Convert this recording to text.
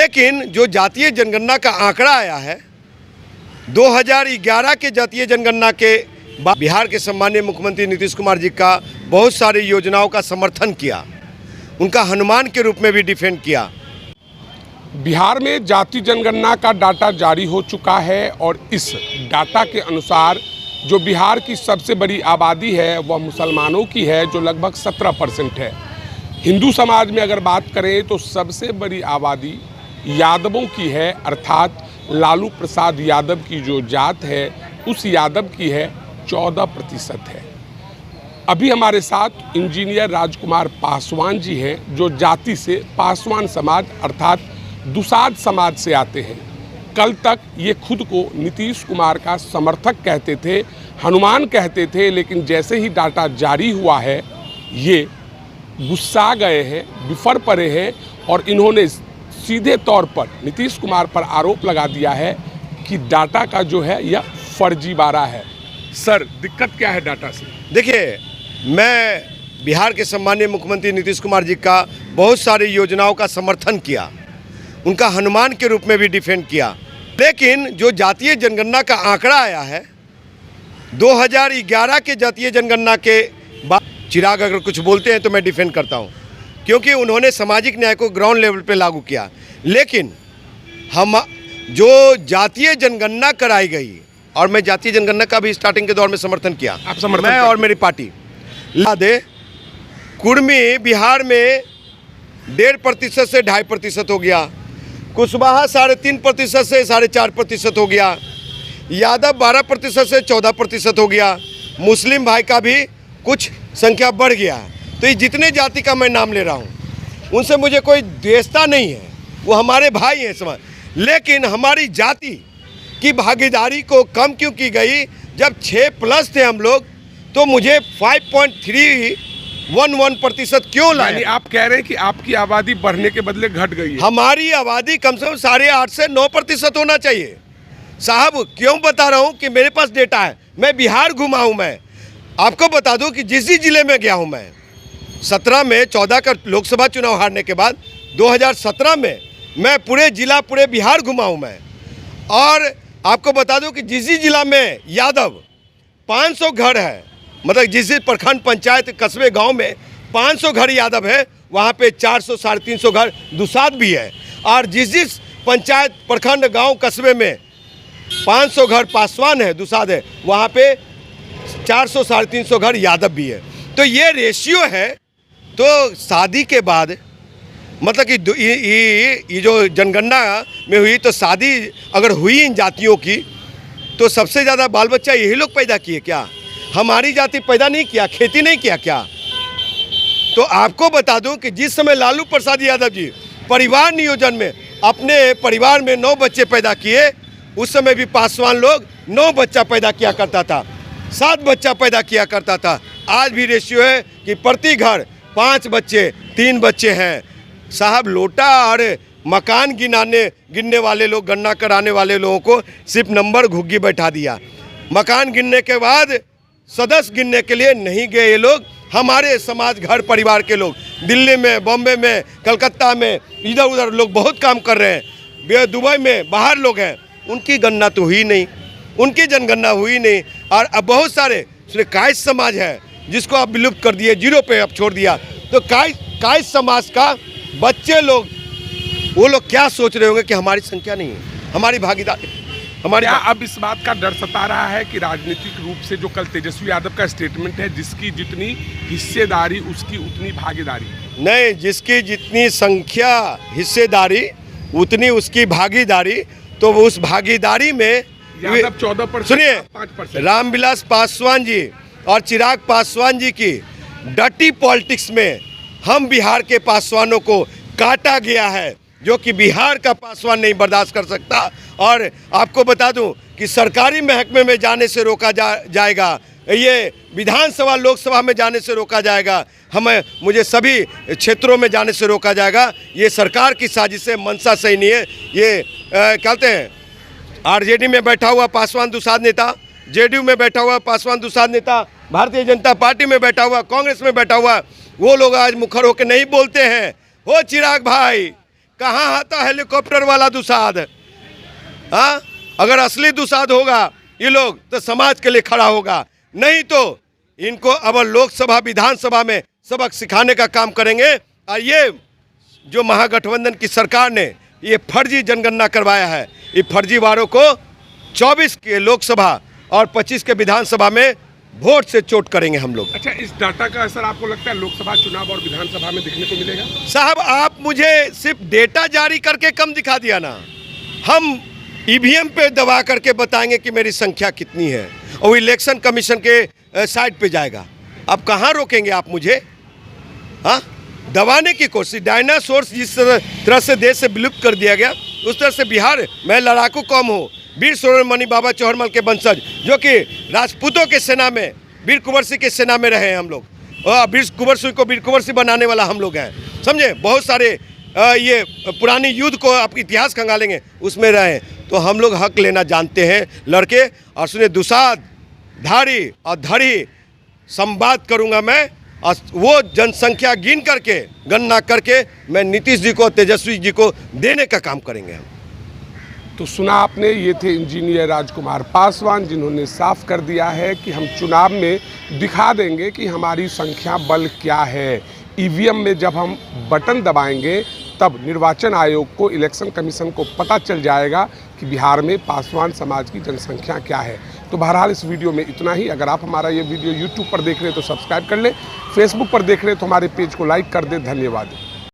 लेकिन जो जातीय जनगणना का आंकड़ा आया है 2011 के जातीय जनगणना के बाद बिहार के सम्माननीय मुख्यमंत्री नीतीश कुमार जी का बहुत सारी योजनाओं का समर्थन किया, उनका हनुमान के रूप में भी डिफेंड किया। बिहार में जाति जनगणना का डाटा जारी हो चुका है और इस डाटा के अनुसार जो बिहार की सबसे बड़ी आबादी है वह मुसलमानों की है, जो लगभग 17% है। हिंदू समाज में अगर बात करें तो सबसे बड़ी आबादी यादवों की है, अर्थात लालू प्रसाद यादव की जो जात है उस यादव की है 14% है। अभी हमारे साथ इंजीनियर राजकुमार पासवान जी हैं जो जाति से पासवान समाज अर्थात दुसाध समाज से आते हैं। कल तक ये खुद को नीतीश कुमार का समर्थक कहते थे, हनुमान कहते थे, लेकिन जैसे ही डाटा जारी हुआ है ये गुस्सा गए हैं, बिफर पड़े हैं और इन्होंने सीधे तौर पर नीतीश कुमार पर आरोप लगा दिया है कि डाटा का जो है यह फर्जीवाड़ा है। सर, दिक्कत क्या है डाटा से? देखिए, मैं बिहार के सम्माननीय मुख्यमंत्री नीतीश कुमार जी का बहुत सारी योजनाओं का समर्थन किया, उनका हनुमान के रूप में भी डिफेंड किया। लेकिन जो जातीय जनगणना का आंकड़ा आया है 2011 के जातीय जनगणना के बाद, चिराग अगर कुछ बोलते हैं तो मैं डिफेंड करता हूं, क्योंकि उन्होंने सामाजिक न्याय को ग्राउंड लेवल पे लागू किया। लेकिन हम जो जातीय जनगणना कराई गई, और मैं जातीय जनगणना का भी स्टार्टिंग के दौर में समर्थन किया, आप समर्थन मैं और मेरी पार्टी दे कुर्मी बिहार में 1.5% से 2.5% हो गया, कुशवाहा 3.5% से 4.5% हो गया, यादव 12% से 14% हो गया, मुस्लिम भाई का भी कुछ संख्या बढ़ गया है। तो ये जितने जाति का मैं नाम ले रहा हूँ उनसे मुझे कोई द्वेषता नहीं है, वो हमारे भाई हैं समाज। लेकिन हमारी जाति की भागीदारी को कम क्यों की गई? जब 6+ थे हम लोग तो मुझे 5.311% क्यों लाए? आप कह रहे हैं कि आपकी आबादी बढ़ने के बदले घट गई है। हमारी आबादी कम से कम 8.5 से 9% होना चाहिए। साहब, क्यों बता रहा हूँ कि मेरे पास डेटा है, मैं बिहार घुमा हूँ। मैं आपको बता दूँ कि जिस जिले में गया हूँ मैं 17 में 14 का लोकसभा चुनाव हारने के बाद 2017 में मैं पूरे जिला पूरे बिहार घुमा हूँ मैं। और आपको बता दूं कि जिस जिला में यादव 500 घर है, मतलब जिस प्रखंड पंचायत कस्बे गांव में 500 घर यादव है, वहां पे 400 350 घर दुसाध भी है। और जिस पंचायत प्रखंड गांव कस्बे में 500 घर पासवान है, दुसाध है, वहां पे 400 350 घर यादव भी है। तो ये रेशियो है। तो शादी के बाद मतलब कि ये जो जनगणना में हुई तो शादी अगर हुई इन जातियों की तो सबसे ज़्यादा बाल बच्चा यही लोग पैदा किए क्या? हमारी जाति पैदा नहीं किया, खेती नहीं किया क्या? तो आपको बता दूं कि जिस समय लालू प्रसाद यादव जी परिवार नियोजन में अपने परिवार में 9 बच्चे पैदा किए, उस समय भी पासवान लोग 9 बच्चा पैदा किया करता था, 7 बच्चा पैदा किया करता था। आज भी रेशियो है कि प्रति घर 5 बच्चे 3 बच्चे हैं। साहब, लोटा और मकान गिनने वाले लोग, गणना कराने वाले लोगों को सिर्फ नंबर घुग्गी बैठा दिया। मकान गिनने के बाद सदस्य गिनने के लिए नहीं गए ये लोग। हमारे समाज घर परिवार के लोग दिल्ली में, बॉम्बे में, कलकत्ता में, इधर उधर लोग बहुत काम कर रहे हैं, दुबई में बाहर लोग हैं, उनकी गणना तो हुई नहीं, उनकी जनगणना हुई नहीं। और अब बहुत सारे कायस्थ समाज है जिसको आप विलुप्त कर दिए, 0 पे अब छोड़ दिया। तो कायस्थ समाज का बच्चे लोग, वो लोग क्या सोच रहे होंगे कि हमारी संख्या नहीं है, हमारी भागीदारी हमारी। अब इस बात का डर सता रहा है कि राजनीतिक रूप से जो कल तेजस्वी यादव का स्टेटमेंट है, जिसकी जितनी हिस्सेदारी उसकी उतनी भागीदारी नहीं, जिसकी जितनी संख्या हिस्सेदारी उतनी उसकी भागीदारी, तो उस भागीदारी में यादव 14%, सुनिए, 5%। रामविलास पासवान जी और चिराग पासवान जी की डर्टी पॉलिटिक्स में हम बिहार के पासवानों को काटा गया है, जो कि बिहार का पासवान नहीं बर्दाश्त कर सकता। और आपको बता दूं कि सरकारी महकमे में जाने से रोका जाएगा, ये विधानसभा लोकसभा में जाने से रोका जाएगा, मुझे सभी क्षेत्रों में जाने से रोका जाएगा। ये सरकार की साजिश है, मंशा सही नहीं है। ये कहते हैं आरजेडी में बैठा हुआ पासवान दुसाध नेता, जेडीयू में बैठा हुआ पासवान दुसाध नेता, भारतीय जनता पार्टी में बैठा हुआ, कांग्रेस में बैठा हुआ, वो लोग आज मुखर होकर नहीं बोलते हैं। हो चिराग भाई, कहाँ आता हेलीकॉप्टर वाला दुसाध? हाँ, अगर असली दुसाध होगा ये लोग तो समाज के लिए खड़ा होगा, नहीं तो इनको अब लोकसभा विधानसभा में सबक सिखाने का काम करेंगे। और ये जो महागठबंधन की सरकार ने ये फर्जी जनगणना करवाया है, ये फर्जीवारों को 24 के लोकसभा और 25 के विधानसभा में वोट से चोट करेंगे हम लोग। अच्छा, इस डाटा का असर आपको लगता है लोकसभा चुनाव और विधानसभा में दिखने को मिलेगा? साहब, आप मुझे सिर्फ डेटा जारी करके कम दिखा दिया ना, हम ईवीएम पे दबा करके बताएंगे कि मेरी संख्या कितनी है, और वो इलेक्शन कमीशन के साइट पे जाएगा। अब कहाँ रोकेंगे आप मुझे? हाँ, दबाने की कोशिश, डायनासोर्स जिस तरह से देश से विलुप्त कर दिया गया, उस तरह से बिहार, मैं लड़ाकू कौम हूँ, वीर शिरोमणि बाबा चौहरमल के वंशज, जो कि राजपूतों के सेना में, वीर कुंवर सिंह के सेना में रहे हैं हम लोग, और वीर कुंवर सिंह को वीर कुंवर सिंह बनाने वाला हम लोग हैं, समझे। बहुत सारे ये पुरानी युद्ध को आप इतिहास खंगालेंगे, उसमें रहे, तो हम लोग हक लेना जानते हैं लड़के। और सुने, दुसाध, धारी और धड़ी संवाद करूंगा मैं, और वो जनसंख्या गिन करके, गणना करके मैं नीतीश जी को, तेजस्वी जी को देने का काम करेंगे हम। तो सुना आपने, ये थे इंजीनियर राजकुमार पासवान, जिन्होंने साफ कर दिया है कि हम चुनाव में दिखा देंगे कि हमारी संख्या बल क्या है। ईवीएम में जब हम बटन दबाएंगे तब निर्वाचन आयोग को, इलेक्शन कमीशन को पता चल जाएगा कि बिहार में पासवान समाज की जनसंख्या क्या है। तो बहरहाल इस वीडियो में इतना ही। अगर आप हमारा ये वीडियो यूट्यूब पर देख रहे हैं तो सब्सक्राइब कर लें, फेसबुक पर देख रहे हैं तो हमारे पेज को लाइक कर दें। धन्यवाद।